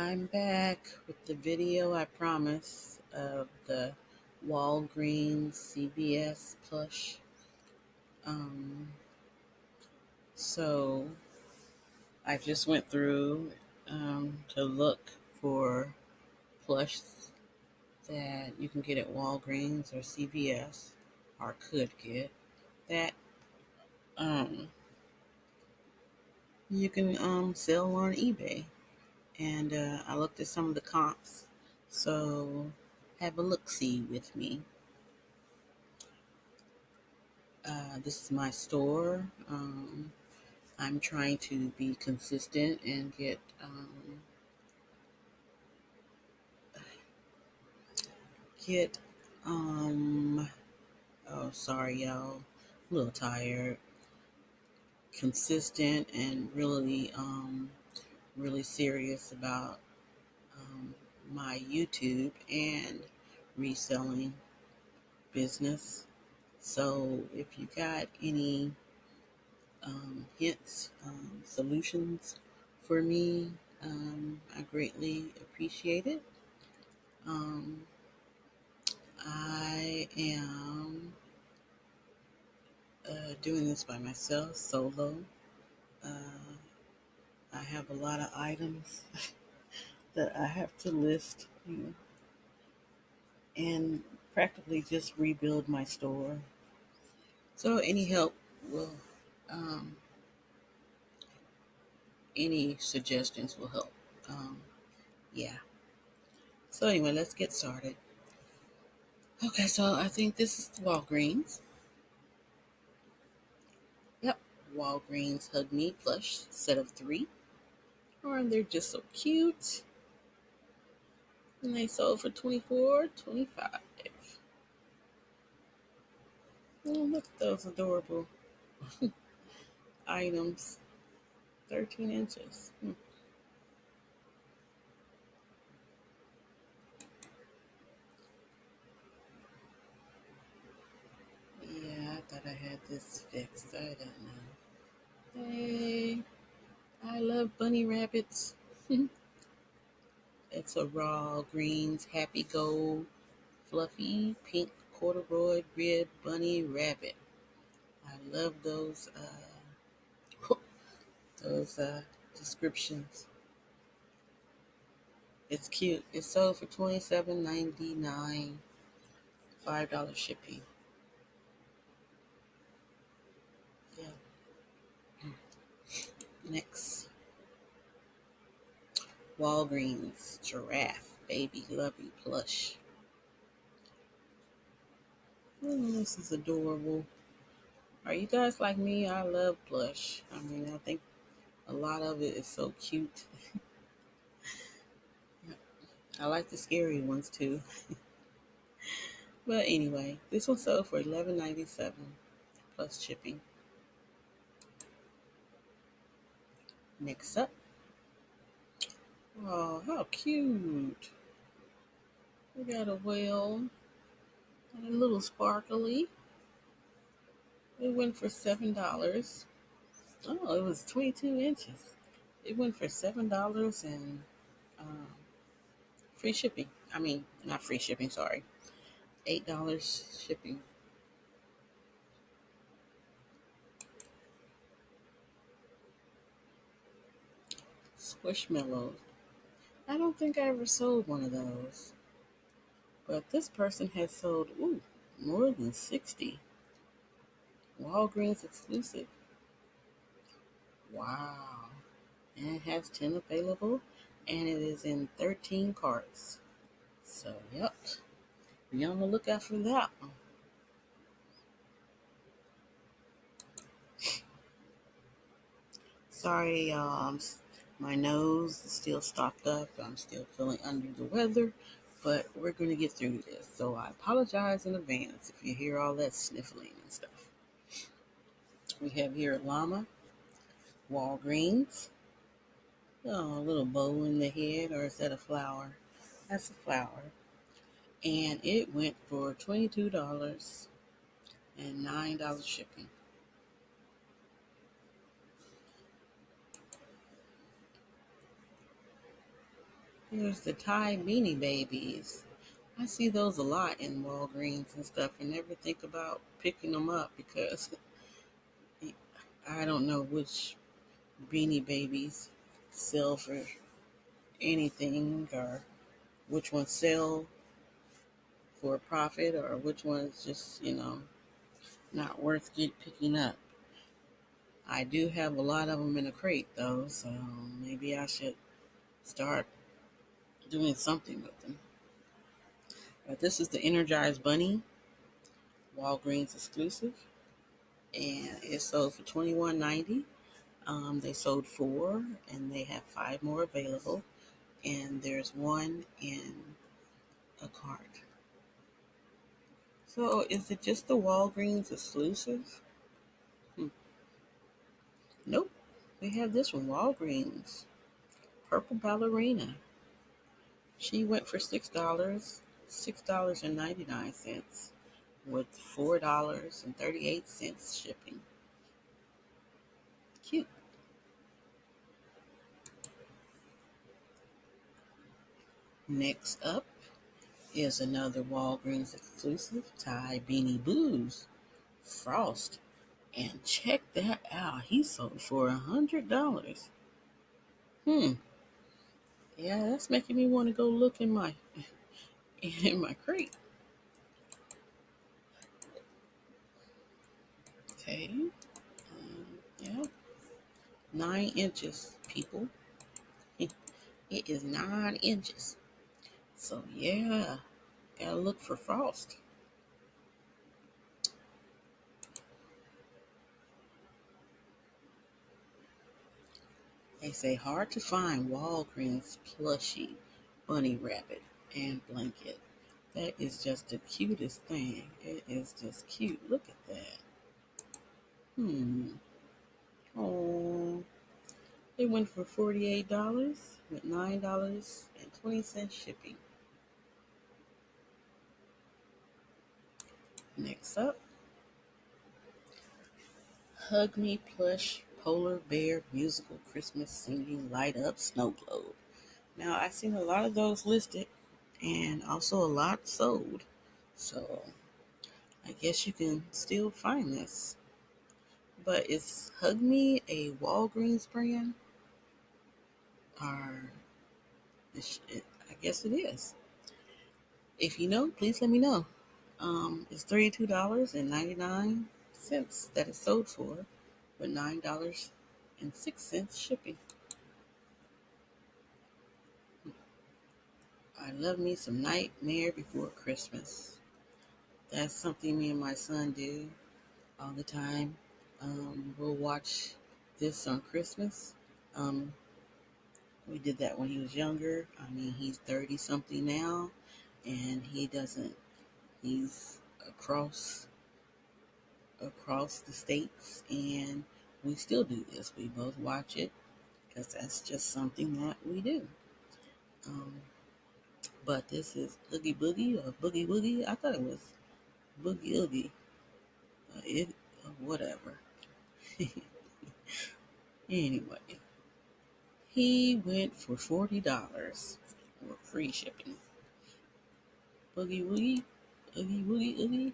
I'm back with the video I promised of the Walgreens CVS Plush. Um, so I just went through to look for plush that you can get at Walgreens or CVS, or could get that um, you can sell on eBay. And I looked at some of the comps. So have a look-see with me. This is my store. I'm trying to be consistent and get oh, sorry y'all, a little tired. Consistent and really serious about um, my YouTube and reselling business. So if you got any hints, solutions for me, I greatly appreciate it. Um, I am doing this by myself, solo. Uh, I have a lot of items that I have to list, and practically just rebuild my store. So any help will, um, any suggestions will help. Um, yeah. So anyway, let's get started. Okay, so I think this is Walgreens. Yep, Walgreens Hug Me Plush set of three. Oh, and they're just so cute. And they sold for $24.25. Oh, look at those adorable items. 13 inches. Yeah, I thought I had this fixed. I don't know. Hey, I love bunny rabbits. It's a raw greens, happy gold, fluffy pink corduroy rib bunny rabbit. I love those descriptions. It's cute. It's sold for $27.99, $5 shipping. Yeah. Next, Walgreens Giraffe Baby Lovey Plush. This is adorable. Are you guys like me? I love plush. I mean, I think a lot of it is so cute. I like the scary ones too. But anyway, this one sold for $11.97 plus shipping. Next up, oh, how cute! We got a whale and a little sparkly. It went for $7. Oh, it was 22 inches. It went for $7 and um, free shipping. I mean, not free shipping. Sorry, $8 shipping. Squishmallows. I don't think I ever sold one of those, but this person has sold more than 60. Walgreens exclusive. Wow. And it has 10 available, and it is in 13 carts. So, yep, be on the lookout for that one. Sorry, my nose is still stopped up. I'm still feeling under the weather, but we're going to get through this. So I apologize in advance if you hear all that sniffling and stuff. We have here Llama, Walgreens. Oh, a little bow in the head, or is that a flower? That's a flower. And it went for $22 and $9 shipping. There's the Thai beanie babies. I see those a lot in Walgreens and stuff and never think about picking them up because I don't know which beanie babies sell for anything or which ones sell for a profit or which ones just, not worth picking up. I do have a lot of them in a crate though, so maybe I should start doing something with them. But this is the Energized Bunny, Walgreens exclusive, and it sold for $21.90. They sold four, and they have five more available, and there's one in a cart. So, is it just the Walgreens exclusive? Hmm. Nope. We have this one, Walgreens Purple Ballerina. She went for $6.99 with $4.38 shipping. Cute. Next up is another Walgreens exclusive, Thai Beanie Boos Frost. And check that out. He sold for $100. Hmm. Yeah, that's making me want to go look in my in my crate. Okay. Yeah. 9 inches, people. It is 9 inches. So yeah, gotta look for frost. They say hard to find Walgreens plushie bunny rabbit and blanket. That is just the cutest thing. It is just cute. Look at that. Hmm. Oh, it went for $48 with $9.20 shipping. Next up, Hug Me Plush Polar Bear Musical Christmas Singing Light Up Snow Globe. Now, I've seen a lot of those listed and also a lot sold. So, I guess you can still find this. But is Hug Me a Walgreens brand? Or I guess it is. If you know, please let me know. It's $32.99 that it's sold for, with $9.06 shipping. I love me some Nightmare Before Christmas. That's something me and my son do all the time. We'll watch this on Christmas. Um, we did that when he was younger. I mean, he's 30 something now, and he doesn't. He's across the states, and we still do this. We both watch it because that's just something that we do. Um, but this is Oogie Boogie or Boogie Woogie. I thought it was Boogie Oogie. It whatever. Anyway, he went for $40 with free shipping. Boogie Woogie, Oogie Woogie Oogie.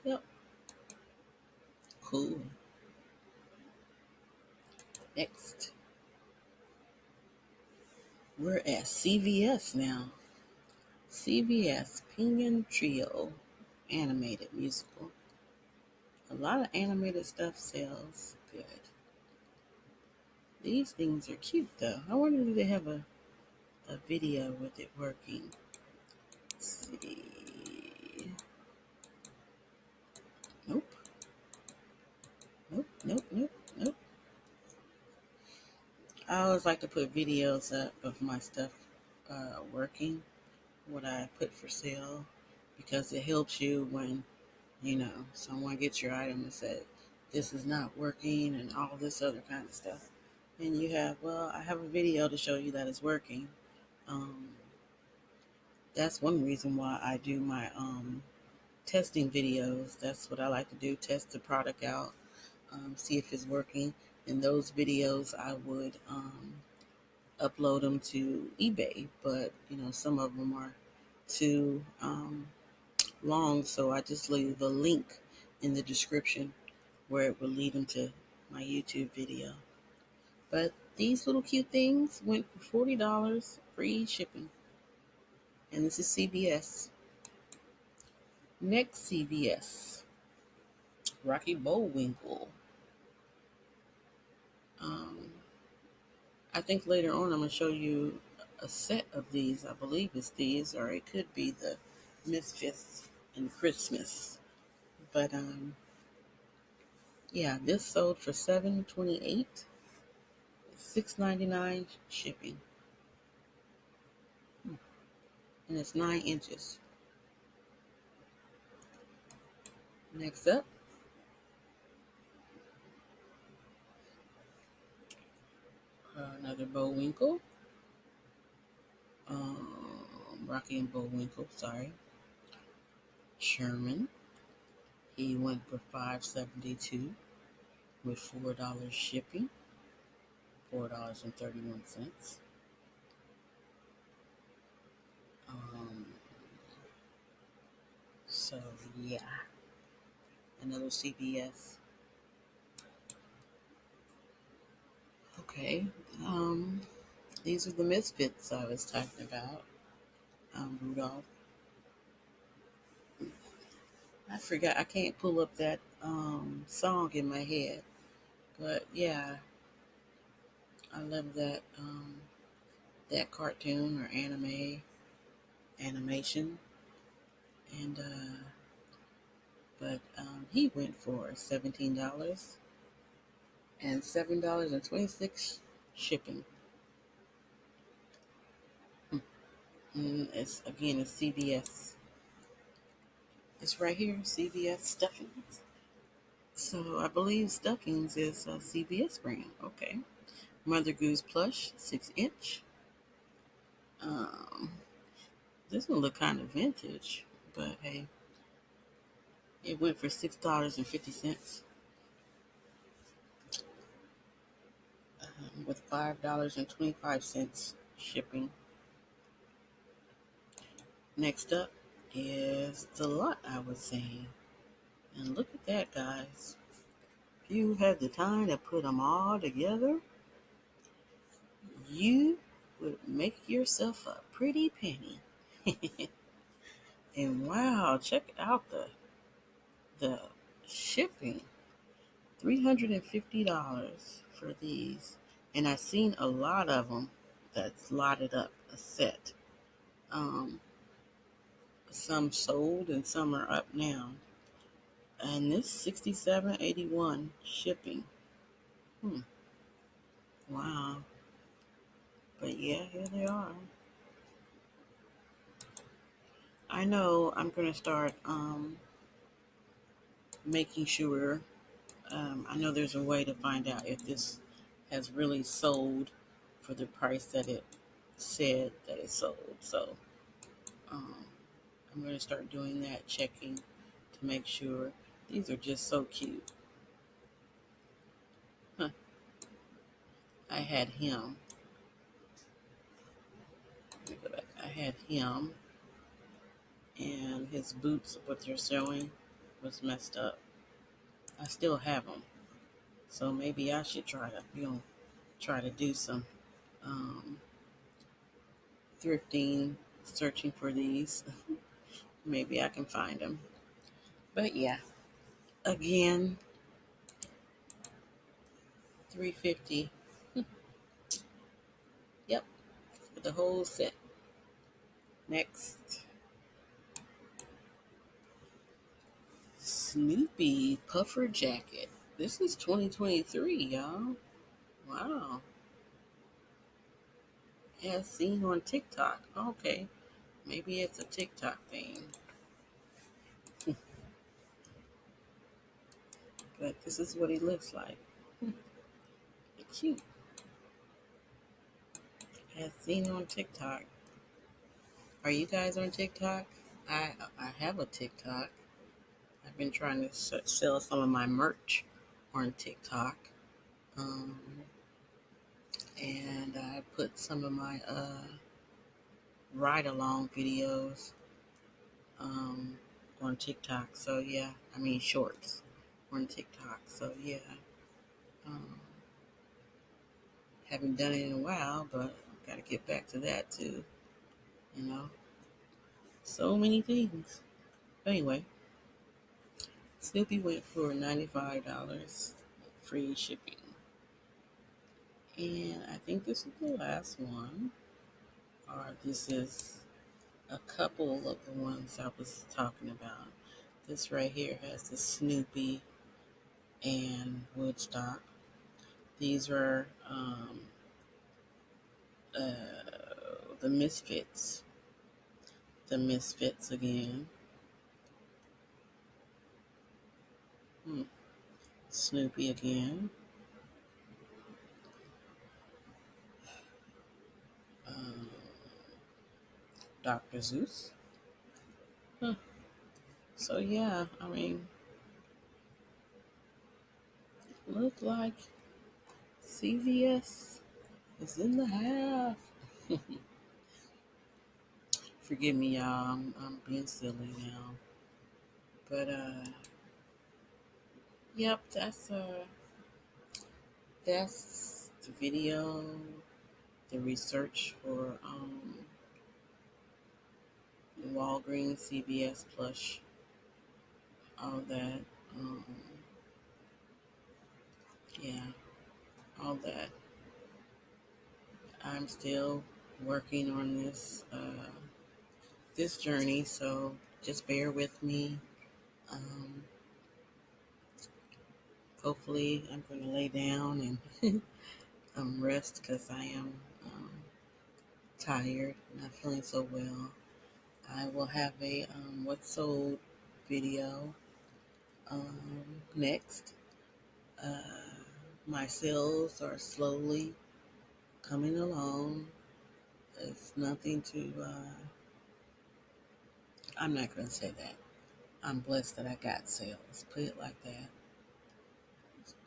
Yep, cool. Next, we're at CVS now. CVS Pinion Trio animated musical. A lot of animated stuff sells good. These things are cute though. I wonder if they have a video with it working. Let's see. Nope. Nope. Nope. Nope. Nope. I always like to put videos up of my stuff working, what I put for sale, because it helps you when someone gets your item and said this is not working and all this other kind of stuff. And you have, well, I have a video to show you that it's working. Um, that's one reason why I do my testing videos. That's what I like to do, test the product out, see if it's working. And those videos I would upload them to eBay, but some of them are too long, so I just leave a link in the description where it will lead them to my YouTube video. But these little cute things went for $40 free shipping, and this is CVS. Next, CVS, Rocky Bullwinkle. Um, I think later on I'm going to show you a set of these. I believe it's these, or it could be the Misfits and Christmas. But yeah, this sold for $7.28, $6.99 shipping, and it's 9 inches. Next up, another Bullwinkle, Rocky and Bullwinkle. Sorry, Sherman. He went for $5.72 with $4 shipping, $4.31. Um, so yeah, another CVS. Okay, these are the Misfits I was talking about. Rudolph. I forgot. I can't pull up that song in my head, but yeah, I love that cartoon or animation, and but he went for $17 and $7.26 shipping. It's CVS. It's right here, CVS Stuffings. So I believe Stuffings is a CVS brand. Okay. Mother Goose Plush, 6 inch. Um, this one look kind of vintage, but hey, it went for $6.50 with $5.25 shipping. Next up is the lot I was saying. And look at that, guys. If you have the time to put them all together, you would make yourself a pretty penny. And wow, check out the shipping. $350 for these. And I've seen a lot of them that's lotted up a set. Um, some sold and some are up now. And this 67.81 shipping. Hmm. Wow. But yeah, here they are. I know I'm gonna start making sure. I know there's a way to find out if this has really sold for the price that it said that it sold. So um, I'm gonna start doing that, checking to make sure. These are just so cute. Huh. I had him. Let me go back. I had him, and his boots, what they're showing, was messed up. I still have them, so maybe I should try to do some um, thrifting, searching for these. Maybe I can find them. But yeah, again, 350. Yep, for the whole set. Next, Snoopy puffer jacket. This is 2023, y'all. Wow. As seen on TikTok. Okay, maybe it's a TikTok thing. But this is what he looks like. Cute. As seen on TikTok. Are you guys on TikTok? I have a TikTok. I've been trying to sell some of my merch on TikTok. Um, and I put some of my ride along videos um, on TikTok. So yeah, I mean shorts on TikTok. So yeah, um, haven't done it in a while, but I've got to get back to that too. You know, so many things. Anyway, Snoopy went for $95, free shipping, and I think this is the last one, or this is a couple of the ones I was talking about. This right here has the Snoopy and Woodstock. These are the Misfits. The Misfits again. Hmm. Snoopy again. Um, Dr. Zeus. Huh. So yeah, I mean, look like CVS is in the house. Forgive me, y'all. I'm being silly now. But yep, that's the video, the research for the Walgreens, CVS, Plush, all that. Um, yeah, all that. I'm still working on this journey, so just bear with me. Um, Hopefully, I'm going to lay down and rest because I am tired, not feeling so well. I will have a what's sold video next. Uh, my sales are slowly coming along. It's nothing to, I'm not going to say that. I'm blessed that I got sales. Put it like that.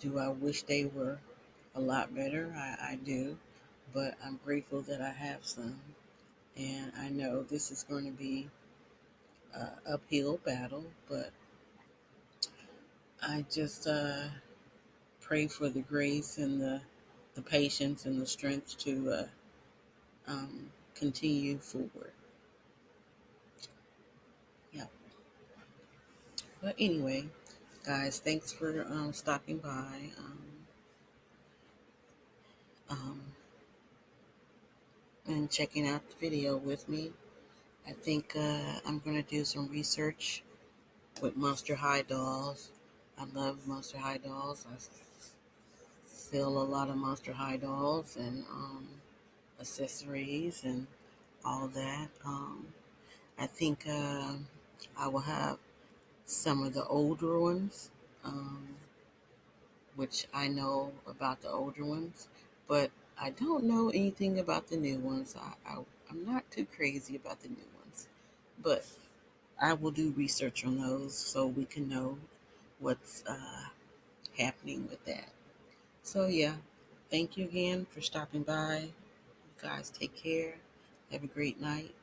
Do I wish they were a lot better? I do. But I'm grateful that I have some. And I know this is going to be an uphill battle, but I just pray for the grace and the patience and the strength to continue forward. Yeah. But anyway, guys, thanks for stopping by um, and checking out the video with me. I think I'm going to do some research with Monster High dolls. I love Monster High dolls. I sell a lot of Monster High dolls and accessories and all that. I think I will have some of the older ones, um, which I know about the older ones, but I don't know anything about the new ones. I'm not too crazy about the new ones, but I will do research on those so we can know what's happening with that. So, yeah, thank you again for stopping by. You guys take care. Have a great night.